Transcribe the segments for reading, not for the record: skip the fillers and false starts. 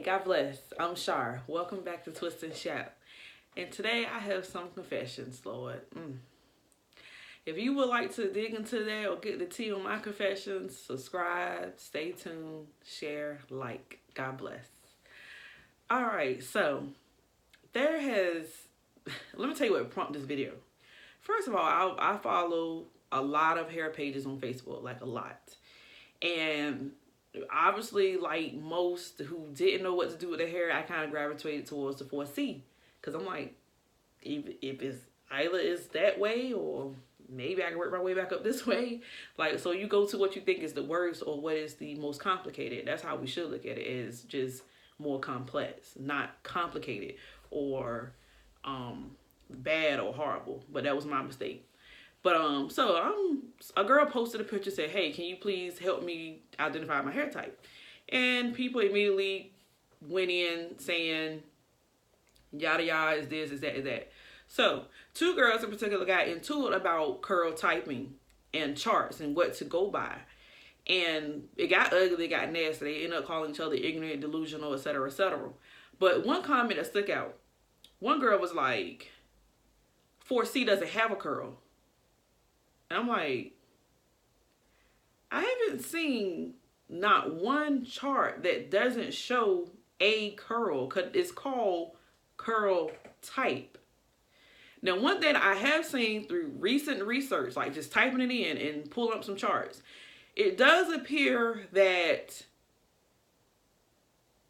God bless. I'm Shar. Welcome back to Twist and Shout. And today I have some confessions, Lord. If you would like to dig into that or get the tea on my confessions, subscribe, stay tuned, share, like. God bless. All right, so there has, let me tell you what prompted this video. First of all, I follow a lot of hair pages on Facebook, like a lot. And obviously, like most who didn't know what to do with their hair, I kind of gravitated towards the 4C. Because I'm like, if it's either is that way or maybe I can work my way back up this way. Like, so you go to what you think is the worst or what is the most complicated. That's how we should look at it, is just more complex, not complicated or bad or horrible. But that was my mistake. But a girl posted a picture, said, hey, can you please help me identify my hair type? And people immediately went in saying, yada yada, is this, is that, is that. So two girls in particular got into it about curl typing and charts and what to go by. And it got ugly, it got nasty. They ended up calling each other ignorant, delusional, etc., etc. But one comment that stuck out, one girl was like, 4C doesn't have a curl. And I'm like, I haven't seen not one chart that doesn't show a curl, because it's called curl type. Now, one thing I have seen through recent research, like just typing it in and pulling up some charts, it does appear that,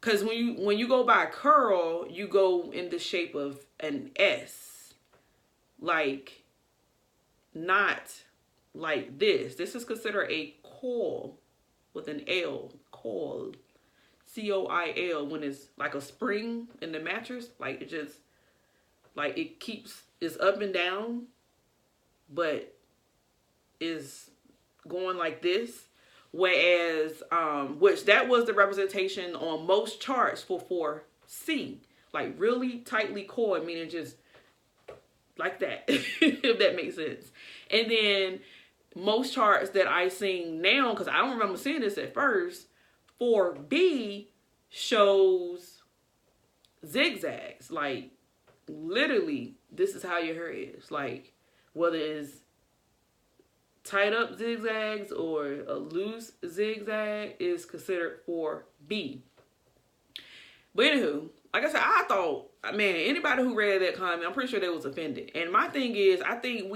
because when you go by curl, you go in the shape of an S, like not like this. This is considered a coil with an L, coil, C-O-I-L, when it's like a spring in the mattress. Like it just, like it keeps, it's up and down, but is going like this. Whereas, which that was the representation on most charts for 4C. Like really tightly coiled, meaning just like that, if that makes sense. And then most charts that I seen now, because I don't remember seeing this at first, 4B shows zigzags. Like literally, this is how your hair is. Like whether it's tied up zigzags or a loose zigzag is considered 4B. But anywho, like I said, I thought, man, anybody who read that comment, I'm pretty sure they was offended. And my thing is, I think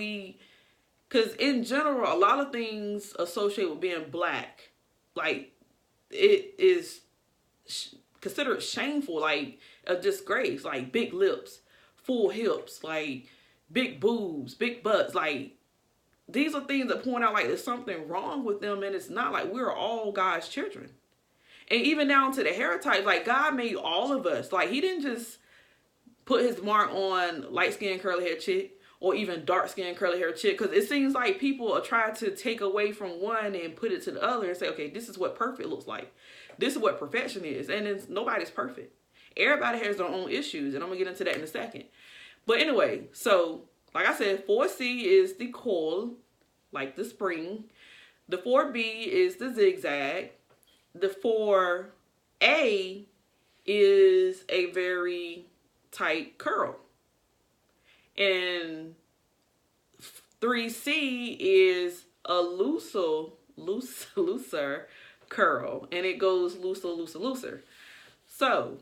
because in general, a lot of things associated with being black, like it is considered shameful, like a disgrace, like big lips, full hips, like big boobs, big butts. Like these are things that point out like there's something wrong with them, and it's not. Like we're all God's children. And even down to the hair type, like God made all of us. Like he didn't just put his mark on light skinned curly hair chick or even dark skinned curly hair chick. Because it seems like people are trying to take away from one and put it to the other and say, okay, this is what perfect looks like. This is what perfection is. And nobody's perfect. Everybody has their own issues. And I'm going to get into that in a second. But anyway, so like I said, 4C is the coil, like the spring. The 4B is the zigzag. The 4A is a very tight curl. And 3C is a looser curl. And it goes looser. So,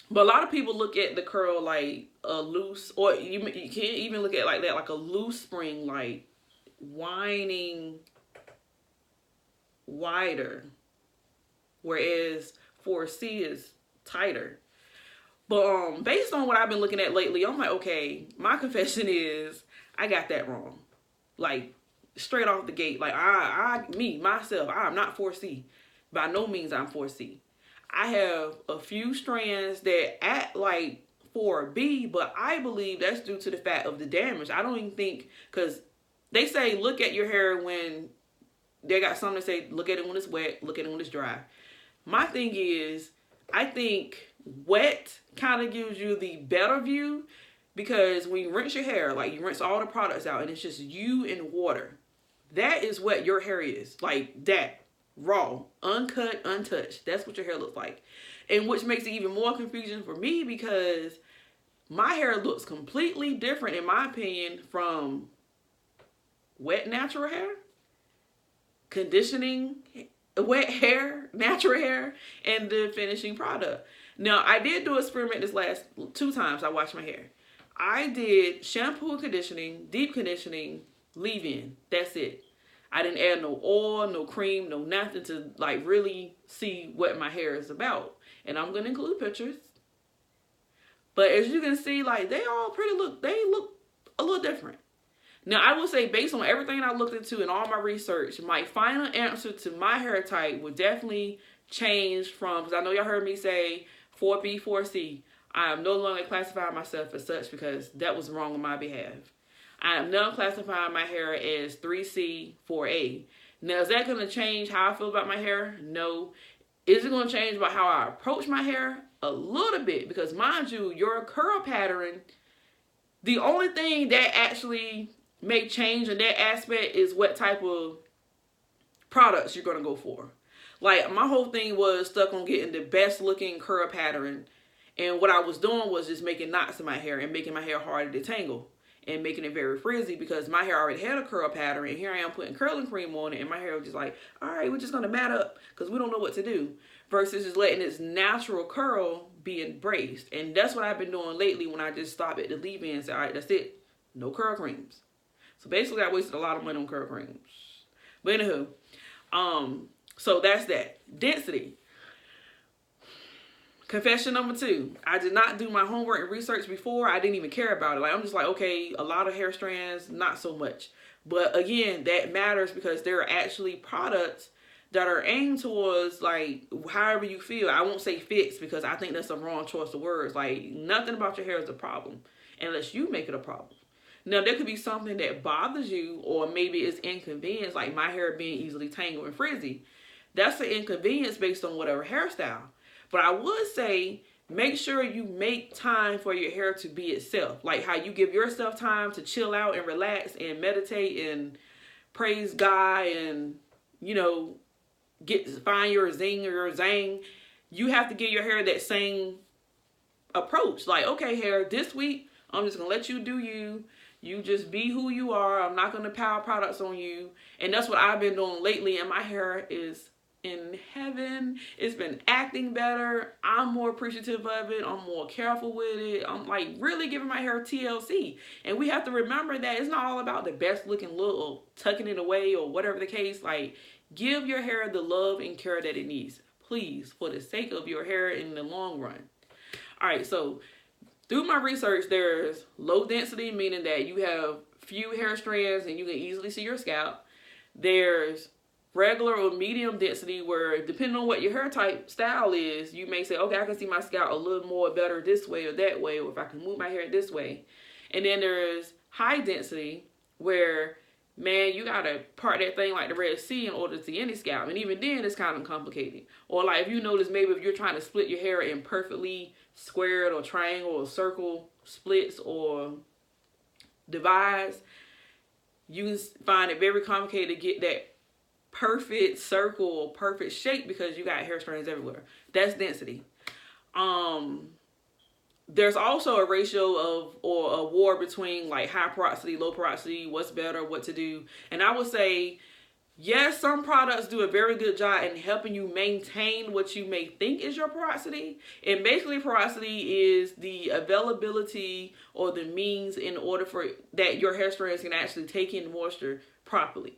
but a lot of people look at the curl like a loose, or you can't even look at it like that, like a loose spring, like winding wider. Whereas 4C is tighter. But based on what I've been looking at lately, I'm like, okay, my confession is I got that wrong. Like straight off the gate. Like myself, I'm not 4C. By no means I'm 4C. I have a few strands that act like 4B, but I believe that's due to the fact of the damage. I don't even think, because they say look at your hair when they got something to say, look at it when it's wet, look at it when it's dry. My thing is, I think wet kind of gives you the better view, because when you rinse your hair, like you rinse all the products out and it's just you and water, that is what your hair is. Like that, raw, uncut, untouched. That's what your hair looks like. And which makes it even more confusing for me because my hair looks completely different, in my opinion, from wet natural hair, conditioning wet hair, natural hair, and the finishing product. Now, I did do an experiment this last 2 times I washed my hair. I did shampoo and conditioning, deep conditioning, leave-in. That's it. I didn't add no oil, no cream, no nothing to like really see what my hair is about. And I'm going to include pictures. But as you can see, like they all they look a little different. Now, I will say, based on everything I looked into and all my research, my final answer to my hair type would definitely change from, because I know y'all heard me say 4B, 4C. I am no longer classifying myself as such because that was wrong on my behalf. I am now classifying my hair as 3C, 4A. Now, is that going to change how I feel about my hair? No. Is it going to change about how I approach my hair? A little bit, because mind you, your curl pattern, the only thing that actually may change in that aspect is what type of products you're going to go for. Like, my whole thing was stuck on getting the best looking curl pattern, and what I was doing was just making knots in my hair and making my hair harder to tangle and making it very frizzy because my hair already had a curl pattern, and here I am putting curling cream on it, and my hair was just like, all right, we're just going to mat up because we don't know what to do, versus just letting its natural curl be embraced. And that's what I've been doing lately when I just stop at the leave-in and say, all right, that's it, no curl creams. So basically, I wasted a lot of money on curl creams. But anywho, so that's that. Density. Confession number 2. I did not do my homework and research before. I didn't even care about it. Like, I'm just like, okay, a lot of hair strands, not so much. But again, that matters because there are actually products that are aimed towards, like, however you feel. I won't say fix because I think that's a wrong choice of words. Like, nothing about your hair is a problem unless you make it a problem. Now, there could be something that bothers you, or maybe it's inconvenience, like my hair being easily tangled and frizzy. That's an inconvenience based on whatever hairstyle. But I would say, make sure you make time for your hair to be itself. Like how you give yourself time to chill out and relax and meditate and praise God and, you know, find your zing or your zang. You have to give your hair that same approach. Like, okay, hair, this week, I'm just going to let you do you. You just be who you are. I'm not going to pile products on you. And that's what I've been doing lately. And my hair is in heaven. It's been acting better. I'm more appreciative of it. I'm more careful with it. I'm like really giving my hair TLC. And we have to remember that it's not all about the best looking look or tucking it away or whatever the case. Like, give your hair the love and care that it needs. Please, for the sake of your hair in the long run. All right, so through my research, there's low density, meaning that you have few hair strands and you can easily see your scalp. There's regular or medium density, where depending on what your hair type style is, you may say, okay, I can see my scalp a little more better this way or that way, or if I can move my hair this way. And then there's high density, where, man, you gotta part that thing like the Red Sea in order to see any scalp. And even then, it's kind of complicated. Or like if you notice, maybe if you're trying to split your hair in perfectly squared or triangle or circle splits or divides, you can find it very complicated to get that perfect circle or perfect shape because you got hair strands everywhere. That's density. There's also a ratio of, or a war between like high porosity, low porosity, what's better, what to do. And I would say, yes, some products do a very good job in helping you maintain what you may think is your porosity. And basically porosity is the availability or the means in order for that your hair strands can actually take in moisture properly.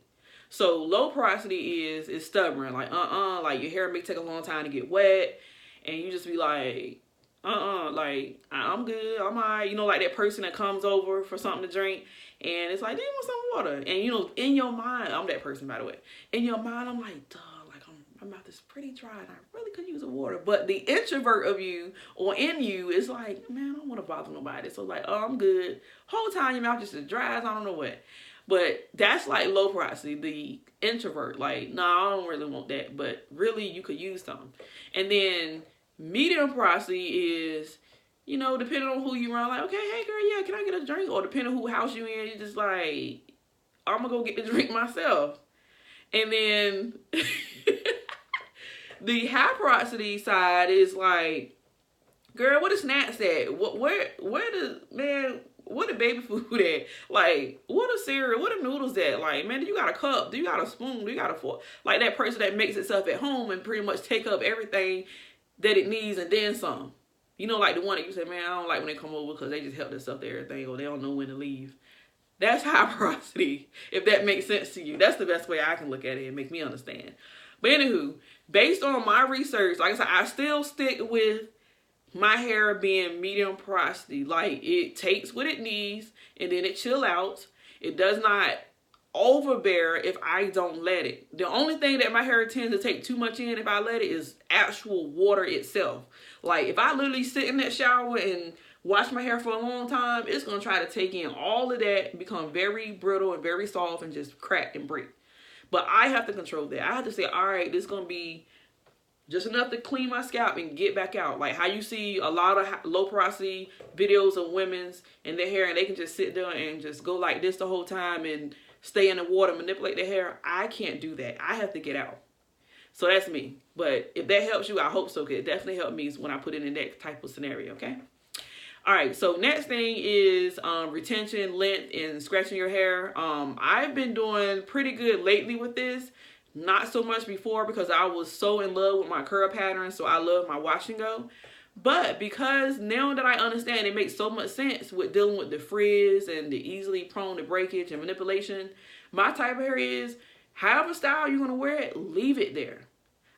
So low porosity is stubborn, like like your hair may take a long time to get wet, and you just be like, like I'm good, I'm alright. You know, like that person that comes over for something to drink, and it's like, they want some water, and you know, in your mind, I'm that person by the way. In your mind, I'm like, duh, like my mouth is pretty dry, and I really could use a water. But the introvert of you or in you is like, man, I don't want to bother nobody. So like, oh, I'm good. Whole time your mouth just as dry as I don't know what. But that's like low porosity, the introvert. Like, no, I don't really want that. But really, you could use some. And then medium porosity is, you know, depending on who you run, like, okay, hey, girl, yeah, can I get a drink? Or depending on who house you in, you're just like, I'm going to go get the drink myself. And then The high porosity side is like, girl, what the snacks at? Where the man? What the baby food at? Like, what a cereal? What the noodles at? Like, man, do you got a cup? Do you got a spoon? Do you got a fork? Like that person that makes itself at home and pretty much take up everything that it needs and then some. You know, like the one that you say, man, I don't like when they come over because they just help themselves to everything or they don't know when to leave. That's high porosity, if that makes sense to you. That's the best way I can look at it and make me understand. But anywho, based on my research, like I said, I still stick with my hair being medium porosity. Like, it takes what it needs and then it chill out. It does not overbear if I don't let it. The only thing that my hair tends to take too much in if I let it is actual water itself. Like, if I literally sit in that shower and wash my hair for a long time, it's going to try to take in all of that and become very brittle and very soft and just crack and break. But I have to control that. I have to say, all right, this is going to be just enough to clean my scalp and get back out. Like how you see a lot of low porosity videos of women's and their hair and they can just sit there and just go like this the whole time and stay in the water, manipulate their hair. I can't do that. I have to get out. So that's me. But if that helps you, I hope so. Because it definitely helped me when I put it in that type of scenario, okay? All right, so next thing is retention, length, and scratching your hair. I've been doing pretty good lately with this. Not so much before because I was so in love with my curl pattern, so I love my wash and go. But because now that I understand it makes so much sense with dealing with the frizz and the easily prone to breakage and manipulation, my type of hair is, however style you're going to wear it, leave it there.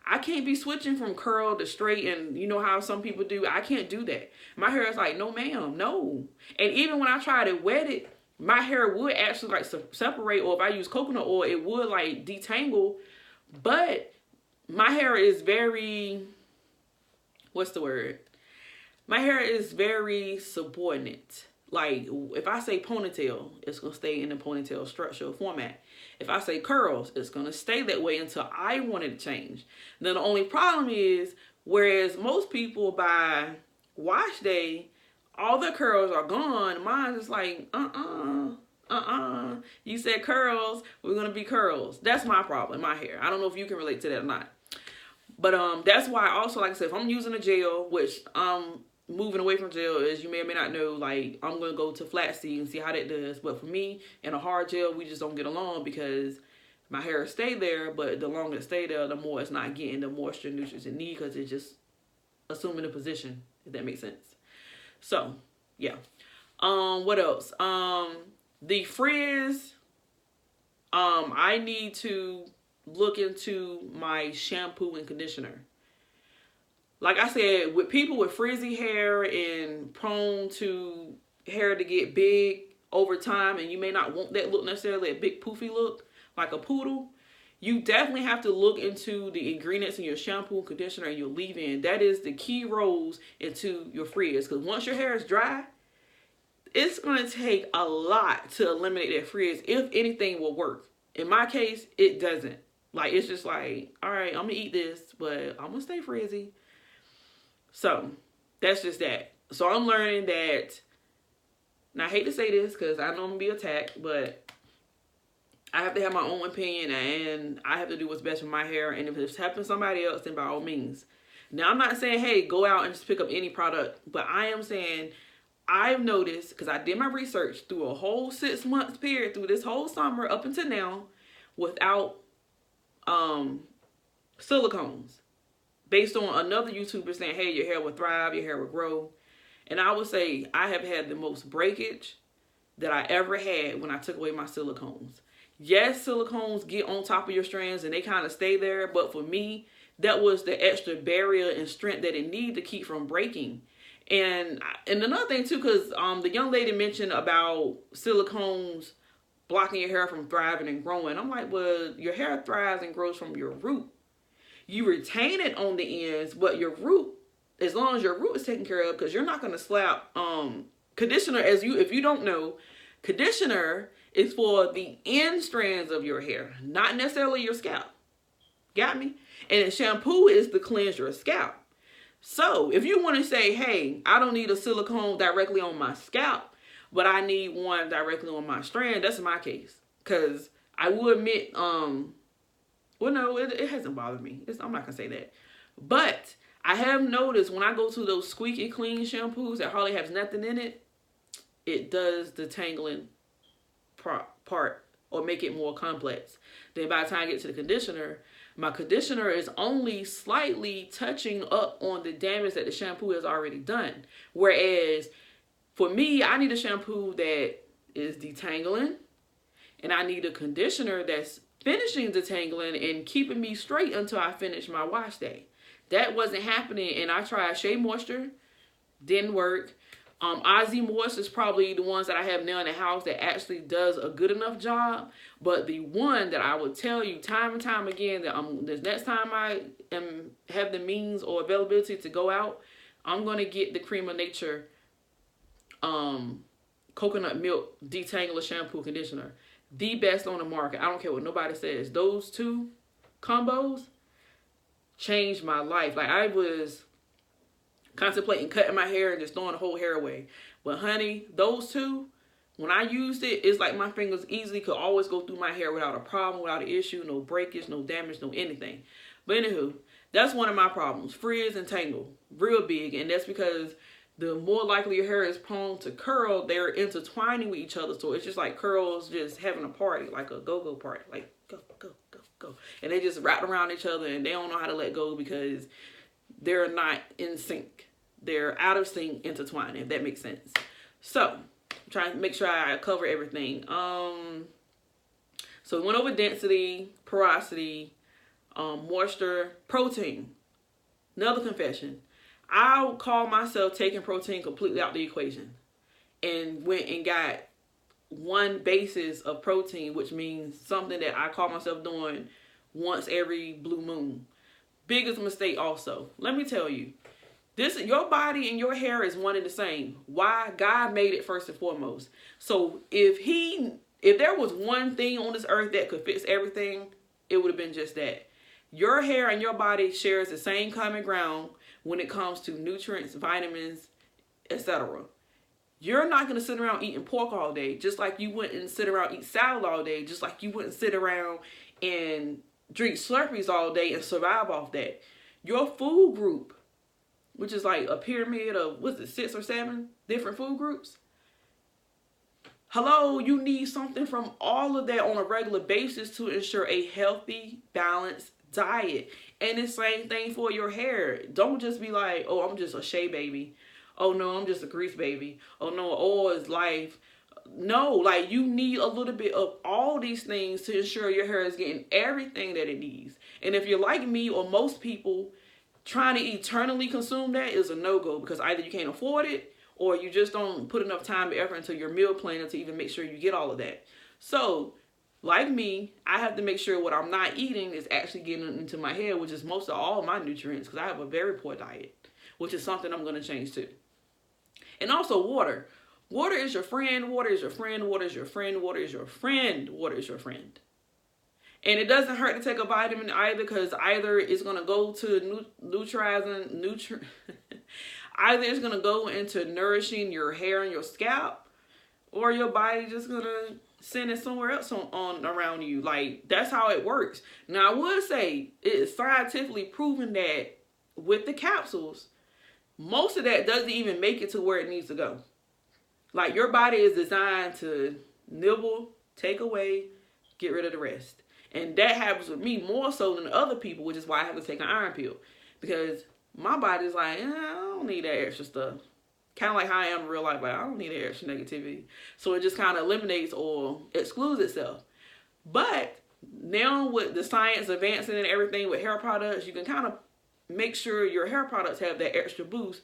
I can't be switching from curl to straight and you know how some people do. I can't do that. My hair is like, no ma'am, no. And even when I try to wet it, my hair would actually like separate, or if I use coconut oil, it would like detangle. But my hair is very, what's the word? My hair is very subordinate. Like if I say ponytail, it's going to stay in the ponytail structural format. If I say curls, it's going to stay that way until I want it to change. Now the only problem is, whereas most people by wash day, all the curls are gone, mine is like, you said curls, we're going to be curls. That's my problem, my hair. I don't know if you can relate to that or not. But that's why also, like I said, if I'm using a gel, which I'm moving away from gel, as you may or may not know, like I'm going to go to flaxseed and see how that does. But for me, in a hard gel, we just don't get along because my hair stay there, but the longer it stay there, the more it's not getting the moisture and nutrients it needs because it's just assuming a position, if that makes sense. So, yeah. What else? The frizz, I need to look into my shampoo and conditioner. Like I said, with people with frizzy hair and prone to hair to get big over time, and you may not want that look necessarily, a big poofy look, like a poodle, you definitely have to look into the ingredients in your shampoo and conditioner and your leave-in. That is the key roles into your frizz. Because once your hair is dry, it's going to take a lot to eliminate that frizz, if anything will work. In my case, it doesn't. Like, it's just like, all right, I'm going to eat this, but I'm going to stay frizzy. So, that's just that. So, I'm learning that, and I hate to say this because I know I'm going to be attacked, but I have to have my own opinion and I have to do what's best for my hair. And if it's helping somebody else, then by all means. Now, I'm not saying, hey, go out and just pick up any product, but I am saying, I've noticed, because I did my research through a whole 6 months period, through this whole summer up until now, without silicones. Based on another YouTuber saying, hey, your hair will thrive, your hair will grow. And I would say I have had the most breakage that I ever had when I took away my silicones. Yes, silicones get on top of your strands and they kind of stay there. But for me, that was the extra barrier and strength that it needed to keep from breaking. And another thing too, because the young lady mentioned about silicones blocking your hair from thriving and growing. I'm like, well, your hair thrives and grows from your root. You retain it on the ends, but your root, as long as your root is taken care of, because you're not going to slap conditioner, if you don't know, conditioner is for the end strands of your hair, not necessarily your scalp. Got me? And shampoo is to cleanse your scalp. So if you want to say, hey, I don't need a silicone directly on my scalp, but I need one directly on my strand, that's my case. Because I will admit, well, no, it hasn't bothered me. I'm not going to say that. But I have noticed when I go to those squeaky clean shampoos that hardly has nothing in it, it does the tangling part or make it more complex. Then by the time I get to the conditioner, my conditioner is only slightly touching up on the damage that the shampoo has already done. Whereas for me, I need a shampoo that is detangling, and I need a conditioner that's finishing detangling and keeping me straight until I finish my wash day. That wasn't happening, and I tried Shea Moisture, didn't work. Ozzy Moist is probably the ones that I have now in the house that actually does a good enough job. But the one that I would tell you time and time again that the next time I have the means or availability to go out, I'm going to get the Cream of Nature coconut milk detangler shampoo conditioner. The best on the market. I don't care what nobody says. Those two combos changed my life. Like, I was contemplating cutting my hair and just throwing the whole hair away. But honey, those two, when I used it, it's like my fingers easily could always go through my hair without a problem, without an issue, no breakage, no damage, no anything. But anywho, that's one of my problems. Frizz and tangle. Real big. And that's because the more likely your hair is prone to curl, they're intertwining with each other. So it's just like curls just having a party, like a go-go party. Like, go, go, go, go. And they just wrap around each other and they don't know how to let go because they're not in sync. They're out of sync, intertwined, if that makes sense. So, I'm trying to make sure I cover everything. So we went over density, porosity, moisture, protein. Another confession. I call myself taking protein completely out the equation. And went and got one basis of protein, which means something that I call myself doing once every blue moon. Biggest mistake also. Let me tell you. Your body and your hair is one and the same. Why? God made it first and foremost. So if there was one thing on this earth that could fix everything, it would have been just that. Your hair and your body shares the same common ground when it comes to nutrients, vitamins, etc. You're not going to sit around eating pork all day, just like you wouldn't sit around eat salad all day, just like you wouldn't sit around and drink Slurpees all day and survive off that. Your food group, which is like a pyramid of, 6 or 7 different food groups. Hello, you need something from all of that on a regular basis to ensure a healthy, balanced diet. And the same thing for your hair. Don't just be like, oh, I'm just a shea baby. Oh no, I'm just a grease baby. Oh no, oil is life. No, like you need a little bit of all these things to ensure your hair is getting everything that it needs. And if you're like me or most people, trying to eternally consume that is a no-go because either you can't afford it or you just don't put enough time and effort into your meal planner to even make sure you get all of that. So, like me, I have to make sure what I'm not eating is actually getting into my head, which is most of all my nutrients because I have a very poor diet, which is something I'm going to change too. And also water. Water is your friend. Water is your friend. Water is your friend. Water is your friend. Water is your friend. And it doesn't hurt to take a vitamin either because either it's going to go to either it's going to go into nourishing your hair and your scalp or your body just going to send it somewhere else on around you. Like, that's how it works. Now, I would say it is scientifically proven that with the capsules, most of that doesn't even make it to where it needs to go. Like, your body is designed to nibble, take away, get rid of the rest. And that happens with me more so than other people, which is why I have to take an iron pill. Because my body's like, I don't need that extra stuff. Kind of like how I am in real life. Like, I don't need that extra negativity. So it just kind of eliminates or excludes itself. But now with the science advancing and everything with hair products, you can kind of make sure your hair products have that extra boost.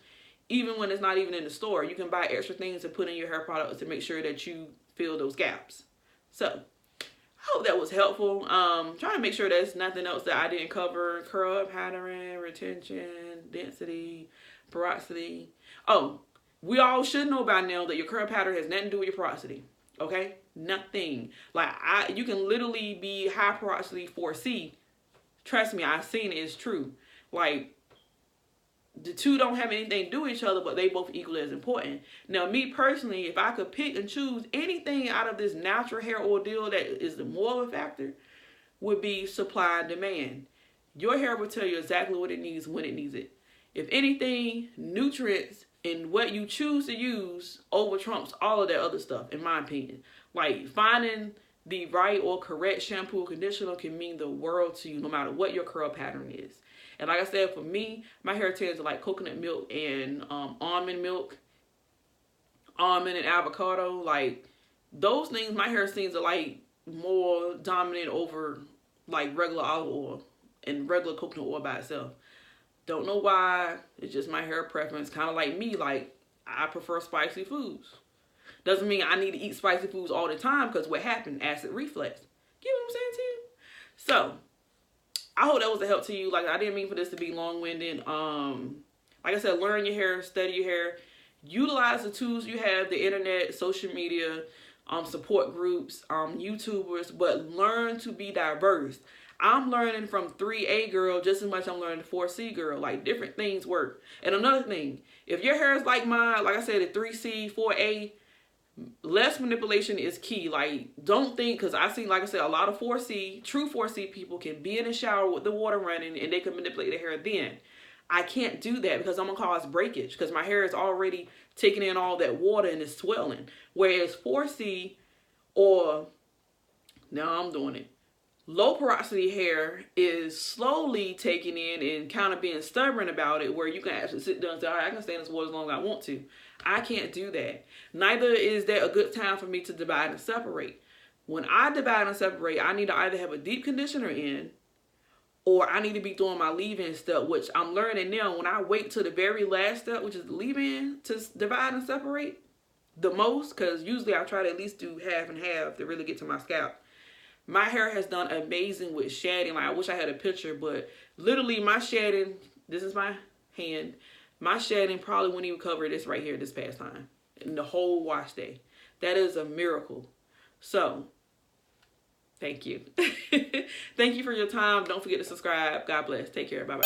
Even when it's not even in the store. You can buy extra things to put in your hair products to make sure that you fill those gaps. So, I hope that was helpful. Trying to make sure there's nothing else that I didn't cover. Curl, pattern, retention, density, porosity. Oh, we all should know by now that your curl pattern has nothing to do with your porosity. Okay? Nothing. Like, you can literally be high porosity 4C. Trust me, I've seen it. It's true. Like, the two don't have anything to do with each other, but they both equally as important. Now, me personally, if I could pick and choose anything out of this natural hair ordeal that is the more of a factor, would be supply and demand. Your hair will tell you exactly what it needs when it needs it. If anything, nutrients and what you choose to use over trumps all of that other stuff, in my opinion. Like, finding the right or correct shampoo or conditioner can mean the world to you no matter what your curl pattern is. And like I said, for me, my hair tends to like coconut milk and almond milk, almond and avocado. Like, those things, my hair seems to like more dominant over like regular olive oil and regular coconut oil by itself. Don't know why. It's just my hair preference. Kind of like me. Like, I prefer spicy foods. Doesn't mean I need to eat spicy foods all the time, because what happened? Acid reflux. Get what I'm saying to you? So, I hope that was a help to you. Like, I didn't mean for this to be long-winded. Like I said, learn your hair, study your hair. Utilize the tools you have, the internet, social media, support groups, YouTubers, but learn to be diverse. I'm learning from 3A girl just as much as I'm learning 4C girl. Like, different things work. And another thing, if your hair is like mine, like I said, at 3C, 4A, less manipulation is key. Like, don't think, because I see, like I said, a lot of 4C, true 4C people can be in the shower with the water running and they can manipulate their hair then. I can't do that because I'm going to cause breakage, because my hair is already taking in all that water and it's swelling. Whereas 4C, or, now I'm doing it, low porosity hair is slowly taking in and kind of being stubborn about it, where you can actually sit down and say, all right, I can stay in this water as long as I want to. I can't do that. Neither is there a good time for me to divide and separate. When I divide and separate, I need to either have a deep conditioner in, or I need to be doing my leave-in step, which I'm learning now. When I wait till the very last step, which is the leave-in, to divide and separate the most, because usually I try to at least do half and half to really get to my scalp. My hair has done amazing with shedding. Like, I wish I had a picture, but literally my shedding, this is my hand, my shedding probably wouldn't even cover this right here this past time. In the whole wash day. That is a miracle. So, thank you. Thank you for your time. Don't forget to subscribe. God bless. Take care. Bye-bye.